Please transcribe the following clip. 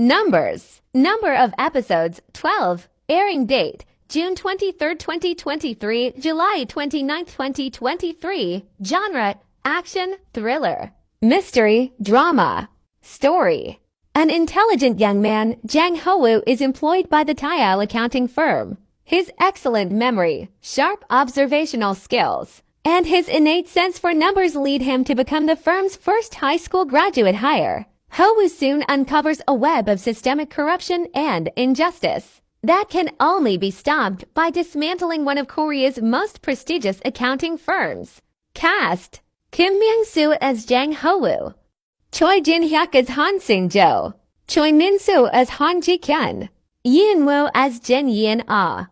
Numbers. Number of episodes, 12. Airing date, June 23, 2023, July 29, 2023. Genre, action, thriller. Mystery, drama. Story. An intelligent young man, Jang Ho Woo, is employed by the Taeil Accounting Firm. His excellent memory, sharp observational skills, and his innate sense for numbers lead him to become the firm's first high school graduate hire. Ho Woo soon uncovers a web of systemic corruption and injustice that can only be stopped by dismantling one of Korea's most prestigious accounting firms. Cast: Myung Soo as Jang Ho Woo, Choi Hyuk as Han Jo, Choi Min Soo as Han Je Kyun, Yeonwoo as Jin Yeon Ah.